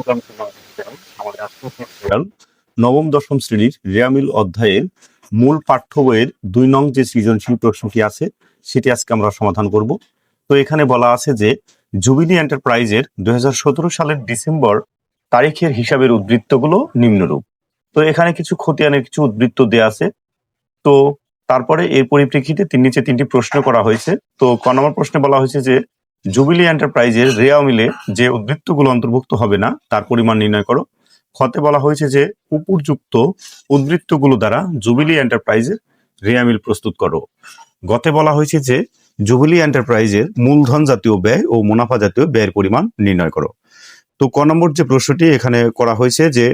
আমাদের নবম দশম শ্রেণীর রেয়ামিল অধ্যায়ের মূল পাঠ্য বইয়ের 2 নং যে সৃজনশীল প্রশ্নটি আছে সেটি আজকে আমরা সমাধান করব। তো এখানে বলা আছে যে জুবিলি এন্টারপ্রাইজের 2017 সালের ডিসেম্বর তারিখের হিসাবের উদ্ধৃতগুলো নিম্নরূপ। তো এখানে কিছু খতিয়ানের কিছু উদ্ধৃত দেয়া আছে। তো তারপরে এর পরিপ্রেক্ষিতে নিচে 3টি প্রশ্ন করা হয়েছে। তো ক নম্বর প্রশ্নে বলা হয়েছে যে জুবিলি এন্টারপ্রাইজের রেয়া মিলে যে উদ্ধৃতগুলো অন্তর্ভুক্ত হবে না তার পরিমাণ নির্ণয় করো। খতে বলা হয়েছে যে উপযুক্ত উদ্ধৃতগুলো দ্বারা জুবিলি এন্টারপ্রাইজের রেয়া মিল প্রস্তুত করো। গতে বলা হয়েছে যে জুবিলি এন্টারপ্রাইজের মূলধন জাতীয় ব্যয় ও মুনাফা জাতীয় ব্যয়ের পরিমাণ নির্ণয় করো। তো ক নম্বর যে প্রশ্নটি এখানে করা হয়েছে যে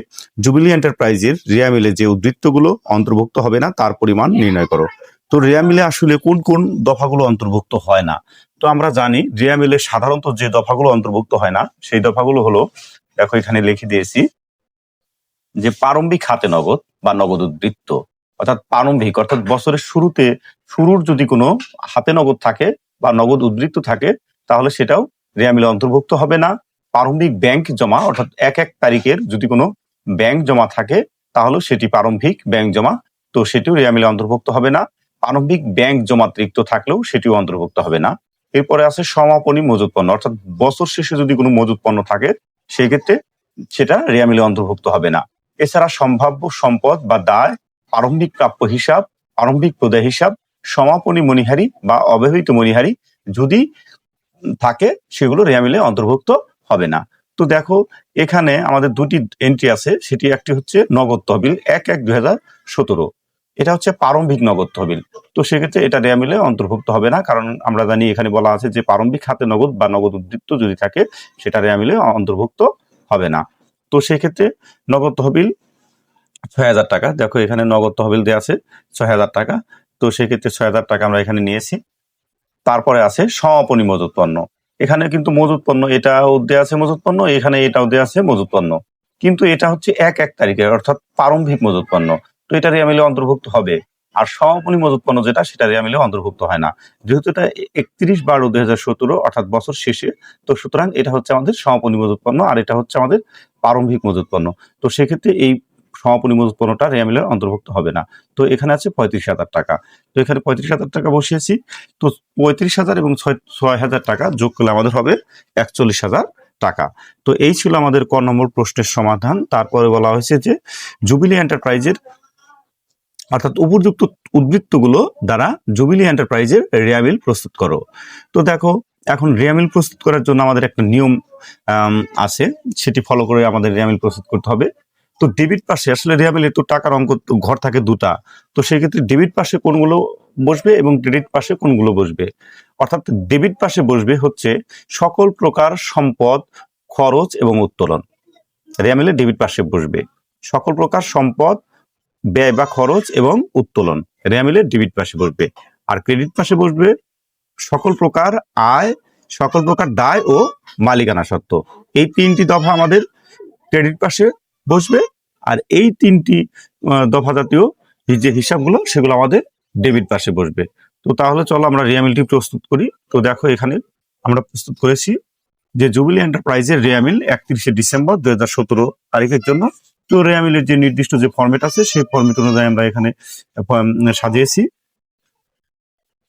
জুবিলি এন্টারপ্রাইজের রেয়া মিলে যে উদ্ধৃতগুলো অন্তর্ভুক্ত হবে না তার পরিমাণ নির্ণয় করো। তো রেয়া মিলে আসলে কোন কোন দফাগুলো অন্তর্ভুক্ত হয় না? তো আমরা জানি রেয়া মিলে সাধারণত যে দফাগুলো অন্তর্ভুক্ত হয় না সেই দফাগুলো হলো, দেখো এখানে লিখে দিয়েছি, যে প্রারম্ভিক হাতে নগদ বা নগদ উদ্ধৃত, অর্থাৎ প্রারম্ভিক অর্থাৎ বছরের শুরুর যদি কোনো হাতে নগদ থাকে বা নগদ উদ্ধৃত থাকে তাহলে সেটাও রেয়া মিলে অন্তর্ভুক্ত হবে না। প্রারম্ভিক ব্যাংক জমা অর্থাৎ এক তারিখের যদি কোনো ব্যাংক জমা থাকে তাহলে সেটি প্রারম্ভিক ব্যাংক জমা, তো সেটিও রেয়া মিলে অন্তর্ভুক্ত হবে না। প্রারম্ভিক ব্যাংক জমাতিরিক্ত থাকলেও সেটিও অন্তর্ভুক্ত হবে না। এরপরে আছে সমাপনী মজুত পণ্য, অর্থাৎ বছর শেষে যদি কোনো মজুত পণ্য থাকে সেই ক্ষেত্রে সেটা রেয়া মিলে অন্তর্ভুক্ত হবে না। এছাড়া সম্ভাব্য সম্পদ বা দায়, প্রারম্ভিক প্রাপ্য হিসাব, প্রারম্ভিক প্রদায় হিসাব, সমাপনী মণিহারি বা অব্যবহৃত মণিহারি যদি থাকে সেগুলো রেয়া মিলে অন্তর্ভুক্ত হবে না। তো দেখো এখানে আমাদের 2টি এন্ট্রি আছে, সেটি একটি হচ্ছে নগদ তহবিল 1/1/2017, এটা হচ্ছে প্রারম্ভিক নগদ তহবিল। তো সেক্ষেত্রে এটা রেয়া মিলে অন্তর্ভুক্ত হবে না, কারণ আমরা জানি এখানে বলা আছে যে প্রারম্ভিক খাতে নগদ বা নগদ উদ্ধৃত যদি থাকে সেটা রেয়া মিলে অন্তর্ভুক্ত হবে না। তো সেক্ষেত্রে নগদ তহবিল 6,000 টাকা, দেখো এখানে নগদ তহবিল দেওয়া আছে 6,000 টাকা। তো সেক্ষেত্রে 6,000 টাকা আমরা এখানে নিয়েছি। তারপরে আছে সমাপনী মজুত পণ্য, এখানে কিন্তু মজুত পণ্য এটাও দেওয়া আছে মজুত পণ্য, এখানে এটাও দেওয়া আছে মজুত পণ্য, কিন্তু এটা হচ্ছে 1 তারিখের অর্থাৎ প্রারম্ভিক মজুত পণ্য, তো এটা রেয়া মিলে অন্তর্ভুক্ত হবে। আর সমাপনী মজুত পণ্য যেটা সেটা রেয়া মিলে অন্তর্ভুক্ত হয় না, যেহেতু এটা 31/12/2017 অর্থাৎ বছর শেষে, তো সুতরাং এটা হচ্ছে আমাদের সমাপনী মজুত পণ্য আর এটা হচ্ছে আমাদের প্রারম্ভিক মজুত পণ্য। তো সেক্ষেত্রে এই সমাপনী মজুত পণ্যটা রেয়া মিলে অন্তর্ভুক্ত হবে না। তো এখানে আছে 35,000 টাকা, তো এখানে 35,000 টাকা বসিয়েছি। তো 35,000 এবং 6,000 টাকা যোগ করলে আমাদের হবে 41,000 টাকা। তো এই ছিল আমাদের ক নম্বর প্রশ্নের সমাধান। তারপরে বলা হয়েছে যে জুবিলি এন্টারপ্রাইজের অর্থাৎ উপযুক্ত উদ্ধৃতগুলো দ্বারা জুবিলি এন্টারপ্রাইজের রেয়া মিল প্রস্তুত করো। তো দেখো এখন রেয়া মিল প্রস্তুত করার জন্য আমাদের একটা নিয়ম আছে, সেটি ফলো করে আমাদের রেয়া মিল প্রস্তুত করতে হবে। তো ডেবিট পাশে আসলে রেয়া মিলে তো টাকার অঙ্ক ঘর থাকে 2টা, তো সেক্ষেত্রে ডেবিট পাশে কোনগুলো বসবে এবং ক্রেডিট পাশে কোনগুলো বসবে। অর্থাৎ ডেবিট পাশে বসবে হচ্ছে সকল প্রকার সম্পদ, খরচ এবং উত্তোলন। রেয়া মিলে ডেবিট পাশে বসবে সকল প্রকার সম্পদ, ব্যয় বা খরচ এবং উত্তোলন, রেয়া মিলে ডেবিট পাশে বসবে। আর ক্রেডিট পাশে বসবে সকল প্রকার আয়, সকল প্রকার দায় ও মালিকানা সত্ত্ব। এই 3টি দফা আমাদের ক্রেডিট পাশে বসবে, আর এই 3টি দফা জাতীয় যে হিসাবগুলো সেগুলো আমাদের ডেবিট পাশে বসবে। তো তাহলে চলো আমরা রেয়া মিলটি প্রস্তুত করি। তো দেখো এখানে আমরা প্রস্তুত করেছি যে জুবিলি এন্টারপ্রাইজের রেয়া মিল 31শে ডিসেম্বর 2017 তারিখের জন্য। তো রেয়া মিলের যে নির্দিষ্ট যে ফরম্যাট আছে সেই ফরম্যাট অনুযায়ী আমরা এখানে সাজিয়েছি।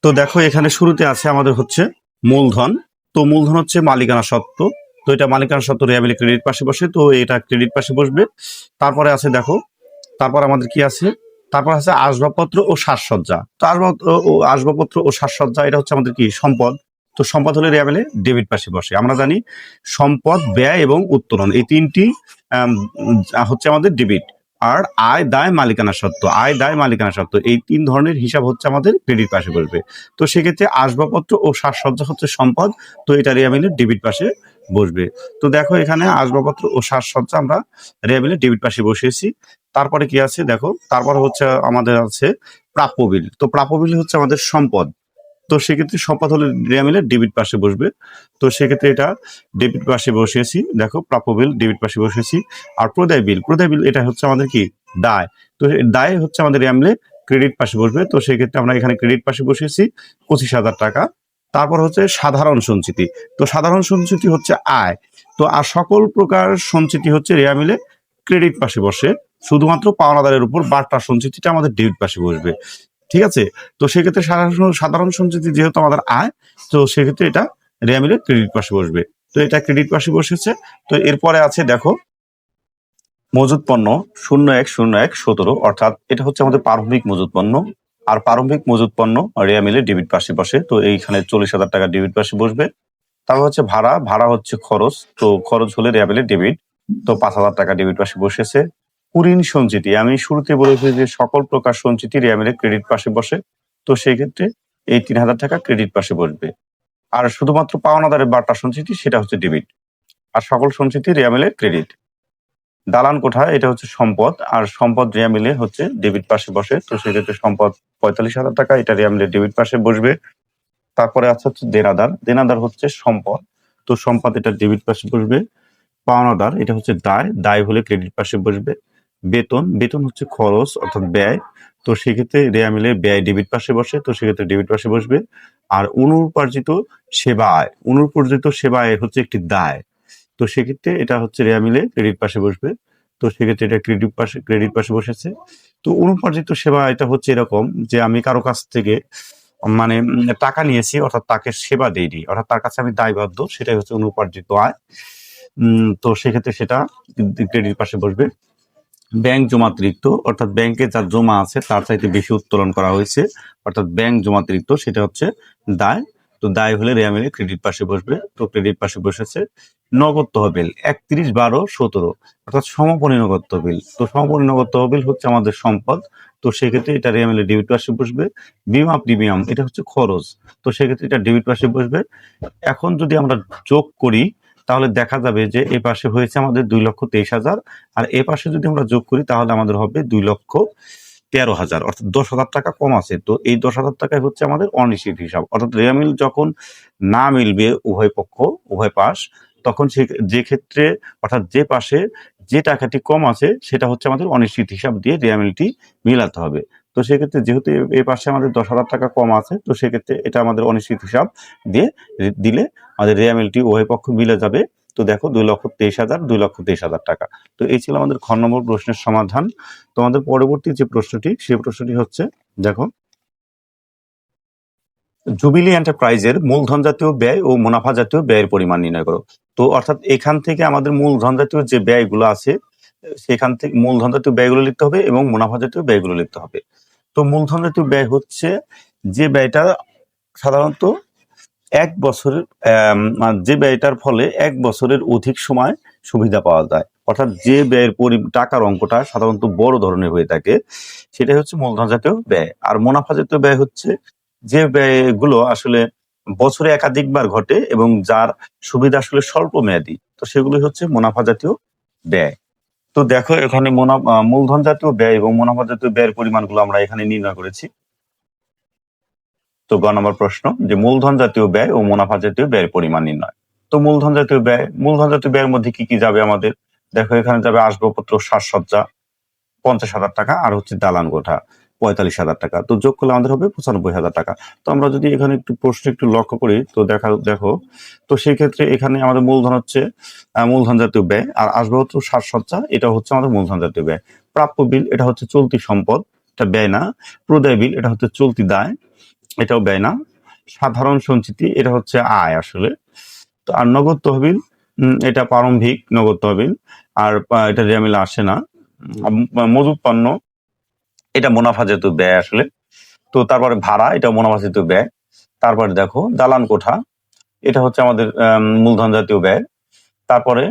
তো দেখো এখানে শুরুতে আছে আমাদের হচ্ছে মূলধন, তো মূলধন হচ্ছে মালিকানা সত্ত্ব, তো এটা মালিকানা সত্ত্ব রেয়া মিলে ক্রেডিট পাশে বসে, তো এটা ক্রেডিট পাশে বসবে। তারপরে আছে দেখো, তারপর আমাদের কি আছে, তারপর আছে আসবাবপত্র ও সাজসজ্জা। তো আসবাবপত্র ও সাজসজ্জা এটা হচ্ছে আমাদের কি সম্পদ, তো সম্পদ হলে রেয়া মিলে ডেবিট পাশে বসে। আমরা জানি সম্পদ, ব্যয় এবং উত্তোলন এই 3টি হচ্ছে আমাদের ডেবিট। আর আয় দায় মালিকানা সত্ত্ব, আয় দায় মালিকানা সত্ত্ব এই 3 ধরনের হিসাব হচ্ছে আমাদের ক্রেডিট পাশে বসবে। তো সেক্ষেত্রে আসবাবপত্র ও সাজসজ্জা হচ্ছে সম্পদ, তো এটা রেয়া মিলে ডেবিট পাশে বসবে। তো দেখো এখানে আসবাবপত্র ও সাজসজ্জা আমরা রেয়া মিলে ডেবিট পাশে বসিয়েছি। তারপরে কি আছে দেখো, তারপরে হচ্ছে আমাদের আছে প্রাপ্য বিল। তো প্রাপ্য বিল হচ্ছে আমাদের সম্পদ, তো সেক্ষেত্রে সম্পদ হলে রেয়া মিলে ডেবিট পাশে বসবে। তো সেক্ষেত্রে এটা ডেবিট পাশে বসিয়েছি, দেখো প্রাপ্য বিল ডেবিট পাশে বসিয়েছি। আর প্রদায় বিল, প্রদায় বিল এটা হচ্ছে আমাদের কি দায়, তো দায় হচ্ছে আমাদের রেয়া মিলে ক্রেডিট পাশে বসবে। তো সেক্ষেত্রে আমরা এখানে ক্রেডিট পাশে বসিয়েছি 25,000 টাকা। তারপর হচ্ছে সাধারণ সঞ্চিতি। তো সাধারণ সঞ্চিতি হচ্ছে আয়। তো আর সকল প্রকার সঞ্চিতি হচ্ছে রেয়া মিলে ক্রেডিট পাশে বসে, শুধুমাত্র পাওনাদারের উপর বার্তা সঞ্চিতিটা আমাদের ডেবিট পাশে বসবে। ঠিক আছে? তো সেক্ষেত্রে সাধারণ সঞ্চিতি যেহেতু আমাদের আয়, তো সেক্ষেত্রে এটা রেয়া মিলে ক্রেডিট পাশে বসবে। তো এটা ক্রেডিট পাশে বসেছে। তো এরপরে আছে দেখো মজুত পণ্য 010117, অর্থাৎ এটা হচ্ছে আমাদের প্রারম্ভিক মজুত পণ্য। আর প্রারম্ভিক মজুত পণ্য রেয়া মিলে ডেবিট পাশে বসে, তো এইখানে 40,000 টাকা ডেবিট পাশে বসবে। তারপর হচ্ছে ভাড়া, ভাড়া হচ্ছে খরচ, তো খরচ হলে রেয়া মিলে ডেবিট, তো 5,000 টাকা ডেবিট পাশে বসেছে। কুঋণ সঞ্চিতি, আমি শুরুতে বলেছি যে সকল প্রকার সঞ্চিতি রেয়া মিলে ক্রেডিট পাশে বসে, তো সেই ক্ষেত্রে এই 3,000 টাকা ক্রেডিট পাশে বসবে। আর শুধুমাত্র পাওনাদারের বার্তা সঞ্চিতি সেটা হচ্ছে ডেবিট, আর সকল সঞ্চিতি রেয়া মিলে ক্রেডিট। দালান কোঠা এটা হচ্ছে সম্পদ, আর সম্পদ রেয়া মিলে হচ্ছে ডেবিট পাশে বসে, তো সেক্ষেত্রে সম্পদ 45,000 টাকা, এটা রেয়া মিলে ডেবিট পাশে বসবে। তারপরে আছে হচ্ছে দেনাদার, দেনাদার হচ্ছে সম্পদ, তো সম্পদ এটা ডেবিট পাশে বসবে। পাওনাদার এটা হচ্ছে দায়, দায় হলে ক্রেডিট পাশে বসবে। বেতন, বেতন হচ্ছে খরচ অর্থাৎ ব্যয়, তো সেক্ষেত্রে রেয়া মিলে ব্যয় ডেবিট পাশে বসে, তো সেক্ষেত্রে ডেবিট পাশে বসবে। আর অনুপার্জিত সেবা আয়, অনুপার্জিত সেবা আয় হচ্ছে একটি দায়, তো সেক্ষেত্রে এটা হচ্ছে রেয়া মিলে ক্রেডিট পাশে বসবে, তো সেক্ষেত্রে এটা ক্রেডিট পাশে বসেছে। তো অনুপার্জিত সেবা এটা হচ্ছে এরকম যে আমি কারো কাছ থেকে মানে টাকা নিয়েছি, অর্থাৎ তাকে সেবা দেইনি, অর্থাৎ তার কাছে আমি দায়বদ্ধ, সেটাই হচ্ছে অনুপার্জিত আয়। তো সেক্ষেত্রে সেটা ক্রেডিট পাশে বসবে। ব্যাংক জমাতিরিক্ত, অর্থাৎ ব্যাংকে যার জমা আছে তার চাইতে বেশি উত্তোলন করা হয়েছে, অর্থাৎ ব্যাংক জমাতিরিক্ত, সেটা হচ্ছে দায়। তো দায় হলে রেয়া মিলে ক্রেডিট পাশে বসবে, তো ক্রেডিট পাশে বসেছে। নগদ তহবিল 31/12/17, অর্থাৎ সমাপনী নগদ তহবিল, তো সমাপনী নগদ তহবিল হচ্ছে আমাদের সম্পদ, তো সেক্ষেত্রে এটা রেয়া মিলে ডেবিট পাশে বসবে। বিমা প্রিমিয়াম এটা হচ্ছে খরচ, তো সেক্ষেত্রে এটা ডেবিট পাশে বসবে। এখন যদি আমরা যোগ করি তাহলে দেখা যাবে যে এ পাশে হয়েছে আমাদের 2,23,000, আর এ পাশে যদি আমরা যোগ করি তাহলে আমাদের হবে 2,13,000, অর্থাৎ 10,000 টাকা কম আছে। তো এই 10,000 টাকায় হচ্ছে আমাদের অনিশ্চিত হিসাব, অর্থাৎ রেয়া মিল যখন না মিলবে উভয় পক্ষ উভয় পাশ, তখন যে ক্ষেত্রে অর্থাৎ যে পাশে যে টাকাটি কম আছে সেটা হচ্ছে আমাদের অনিশ্চিত হিসাব দিয়ে রেয়া মিলটি মিলাতে হবে। তো সেক্ষেত্রে যেহেতু এ পাশে আমাদের 10,000 টাকা কম আছে, তো সেক্ষেত্রে এটা আমাদের অনিশ্চিত হিসাব দিয়ে দিলে আমাদের রেয়া মিলটি উভয় পক্ষ মিলে যাবে। তো দেখো 2,23,000, 2,23,000 টাকা। তো এই ছিল আমাদের খ নম্বর প্রশ্নের সমাধান। তোমাদের পরবর্তী যে প্রশ্নটি, সেই প্রশ্নটি হচ্ছে দেখো, জুবিলি এন্টারপ্রাইজের মূলধন জাতীয় ব্যয় ও মুনাফা জাতীয় ব্যয়ের পরিমাণ নির্ণয় করো। তো অর্থাৎ এখান থেকে আমাদের মূলধন জাতীয় যে ব্যয়গুলো আছে সেখান থেকে মূলধন জাতীয় ব্যয়গুলো লিখতে হবে এবং মুনাফা জাতীয় ব্যয়গুলো লিখতে হবে। তো মূলধন জাতীয় ব্যয় হচ্ছে যে ব্যয়টা সাধারণত 1 বছরের যে ব্যয়টার ফলে 1 বছরের অধিক সময় সুবিধা পাওয়া যায়, অর্থাৎ যে ব্যয়ের টাকার অঙ্কটা সাধারণত বড় ধরনের হয়ে থাকে সেটাই হচ্ছে মূলধন জাতীয় ব্যয়। আর মুনাফা জাতীয় ব্যয় হচ্ছে যে ব্যয়গুলো আসলে বছরে একাধিকবার ঘটে এবং যার সুবিধা আসলে স্বল্প মেয়াদী, তো সেগুলি হচ্ছে মুনাফা জাতীয় ব্যয়। তো দেখো এখানে মূলধন জাতীয় ব্যয় এবং মুনাফা জাতীয় ব্যয়ের পরিমাণগুলো আমরা এখানে নির্ণয় করেছি। তো গ নম্বর প্রশ্ন যে মূলধন জাতীয় ব্যয় ও মুনাফা জাতীয় ব্যয়ের পরিমাণ নির্ণয়। তো মূলধন জাতীয় ব্যয়ের মধ্যে কি কি যাবে আমাদের? দেখো এখানে যাবে আসবাবপত্র সাজসজ্জা 50,000 টাকা, আর হচ্ছে দালান কোঠা 45,000 টাকা। তো যোগ করলে আমাদের হবে 95,000 টাকা। তো আমরা যদি এখানে একটু প্রশ্ন একটু লক্ষ্য করি, তো দেখো তো সেই ক্ষেত্রে এখানে আমাদের মূলধন হচ্ছে মূলধন জাতীয় ব্যয়, আর আসবাবপত্র সাজসজ্জা এটা হচ্ছে আমাদের মূলধন জাতীয় ব্যয়। প্রাপ্য বিল এটা হচ্ছে চলতি সম্পদ, এটা ব্যয় না। প্রদায় বিল এটা হচ্ছে চলতি দায়, এটাও ব্যয় না। সাধারণ সঞ্চিতি এটা হচ্ছে আয় আসলে। তো আর নগদ তহবিল এটা প্রারম্ভিক নগদ তহবিল, আর এটা রেয়া মিলে আসে না। মজুত পণ্য এটা মুনাফা জাতীয় ব্যয় আসলে। তো তারপরে ভাড়া এটা মুনাফা জাতীয় ব্যয়। তারপরে দেখো দালান কোঠা এটা হচ্ছে আমাদের মূলধন জাতীয় ব্যয়। তারপরে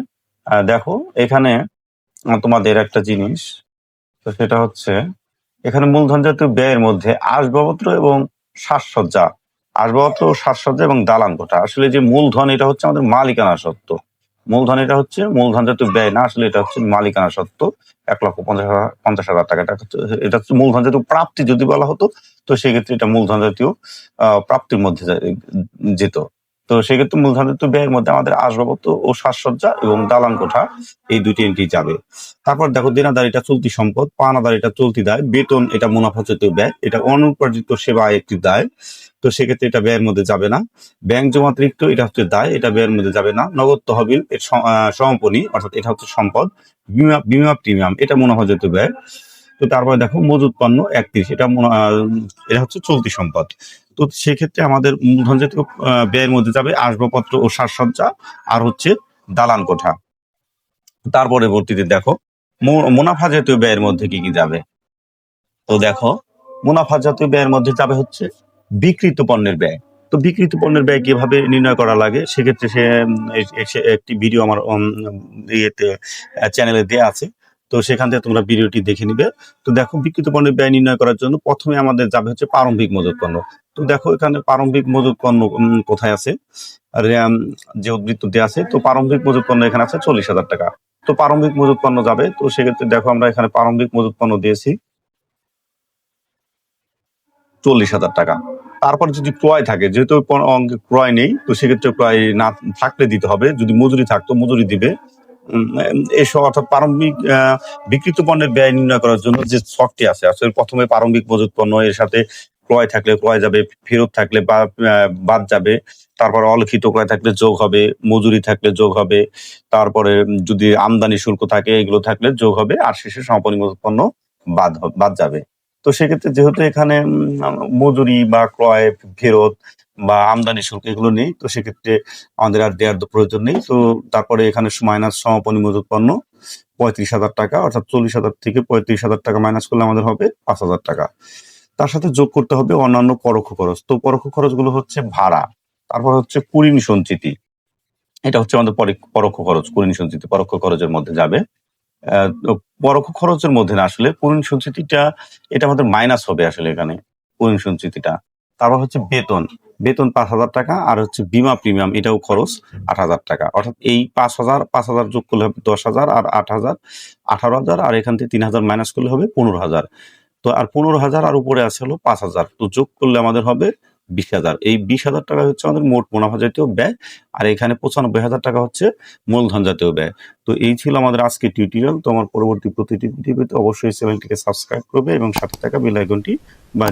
দেখো এখানে তোমাদের একটা জিনিস, তো সেটা হচ্ছে এখানে মূলধন জাতীয় ব্যয়ের মধ্যে আসবাবপত্র এবং সাজসজ্জা, এবং দালান কোঠা, আসলে যে মূলধন এটা হচ্ছে আমাদের মালিকানা সত্ত্ব। মূলধন এটা হচ্ছে মূলধন জাতীয় ব্যয় না, আসলে এটা হচ্ছে মালিকানা সত্ত্ব 1,50,000 টাকা। এটা হচ্ছে মূলধন জাতীয় প্রাপ্তি যদি বলা হতো, তো সেক্ষেত্রে এটা মূলধন জাতীয় প্রাপ্তির মধ্যে যেত। তো সেক্ষেত্রে মূলধন জাতীয় ব্যয়ের মধ্যে আমাদের আসবাবপত্র ও সাজসজ্জা এবং দালান কোঠা এই দুইটি এন্ট্রি যাবে। তারপর দেখো দেনাদার এটা চলতি সম্পদ, পাওনাদার এটা চলতি দায়, বেতন এটা মুনাফা জাতীয় ব্যয়, এটা অনুপার্জিত সেবা একটি দায়, তো সেক্ষেত্রে এটা ব্যয়ের মধ্যে যাবে না। ব্যাংক জমাতিরিক্ত এটা হচ্ছে দায়, এটা ব্যয়ের মধ্যে যাবে না। নগদ তহবিল এর সমাপনী অর্থাৎ এটা হচ্ছে সম্পদ। বিমা প্রিমিয়াম এটা মুনাফা জাতীয় ব্যয়। তো তারপরে দেখো মজুত পণ্য 31 এটা হচ্ছে চলতি সম্পদ। তো সেক্ষেত্রে আমাদের মূলধন জাতীয় ব্যয়ের মধ্যে যাবে আসবাবপত্র ও সাজসজ্জা আর হচ্ছে দালান কোঠা। তার পরবর্তীতে দেখো মুনাফা জাতীয় ব্যয়ের মধ্যে কি কি যাবে। তো দেখো মুনাফা জাতীয় ব্যয়ের মধ্যে যাবে হচ্ছে বিক্রিত পণ্যের ব্যয়। তো বিক্রিত পণ্যের ব্যয় কিভাবে নির্ণয় করা লাগে সেক্ষেত্রে সে একটি ভিডিও আমার ইয়েতে চ্যানেলে দেওয়া আছে, তো সেখান থেকে তোমরা ভিডিওটি দেখে নিবে। তো দেখো বিক্রিত পণ্যের ব্যয় নির্ণয় করার জন্য প্রথমে আমাদের যাবে হচ্ছে প্রারম্ভিক মজুত পণ্য। তো দেখো এখানে প্রারম্ভিক মজুত পণ্য কোথায় আছে, আর যে উদ্বৃত্ত দেওয়া আছে, তো প্রারম্ভিক মজুত পণ্য এখানে আছে 40,000 টাকা। তো প্রারম্ভিক মজুত পণ্য যাবে, তো সেক্ষেত্রে দেখো আমরা এখানে প্রারম্ভিক মজুত পণ্য দিয়েছি 40,000 টাকা। তারপর যদি ক্রয় থাকে, যেহেতু অঙ্কে ক্রয় নেই, তো সেক্ষেত্রে ক্রয় না থাকলে দিতে হবে। যদি মজুরি থাকতো মজুরি দিবে। এসব অর্থাৎ প্রারম্ভিক বিক্রিত পণ্যের ব্যয় নির্ণয় করার জন্য যে ছকটি আছে, আসলে প্রথমে প্রারম্ভিক মজুত পণ্য, এর সাথে ক্রয় থাকলে ক্রয় যাবে, ফেরত থাকলে বাদ যাবে, তারপর অলিখিত ক্রয় থাকলে যোগ হবে, মজুরি থাকলে যোগ হবে, তারপরে যদি আমদানি শুল্ক থাকে এগুলো থাকলে যোগ হবে, আর শেষে সমাপনী মজুত পণ্য বাদ যাবে। তো সেক্ষেত্রে যেহেতু এখানে মজুরি বা ক্রয়, ফেরত বা আমদানি শুল্ক এগুলো নেই, তো সেক্ষেত্রে আমাদের আর দেওয়ার প্রয়োজন নেই। তো তারপরে এখানে মাইনাস সমাপনী মজুত পণ্য 35,000 টাকা, অর্থাৎ 40,000 থেকে 35,000 টাকা মাইনাস করলে আমাদের হবে 5,000 টাকা। তার সাথে যোগ করতে হবে অন্যান্য পরোক্ষ খরচ। তো পরোক্ষ খরচগুলো হচ্ছে ভাড়া, তারপর হচ্ছে কুড়িনি সঞ্চিতি, এটা হচ্ছে আমাদের পরোক্ষ খরচ। কুড়িনি সঞ্চিতি পরোক্ষ খরচের মধ্যে যাবে। তো পরোক্ষ খরচের মধ্যে না, আসলে কুড়িনি সঞ্চিতিটা এটা আমাদের মাইনাস হবে আসলে এখানে কুড়িনি সঞ্চিতিটা। তারপর হচ্ছে বেতন, বেতন 5,000 টাকা, আর হচ্ছে বিমা প্রিমিয়াম এটাও খরচ 8,000 টাকা। অর্থাৎ এই 5,000 যোগ করলে হবে 10,000, আর 8,000 18,000, আর এখান থেকে 3,000 মাইনাস করলে হবে 15,000। তো আর 15,000 আর উপরে আছে হলো 5,000, তো যোগ করলে আমাদের হবে 20,000। এই 20,000 টাকা হচ্ছে আমাদের মোট মুনাফা জাতীয় ব্যয়, আর এখানে 95,000 টাকা হচ্ছে মূলধন জাতীয় ব্যয়। তো এই ছিল আমাদের আজকের টিউটোরিয়াল। তো আমার পরবর্তী প্রতিটি ভিডিও পেতে অবশ্যই চ্যানেলটিকে সাবস্ক্রাইব করবে এবং সাথে থাকা বেল আইকনটি বা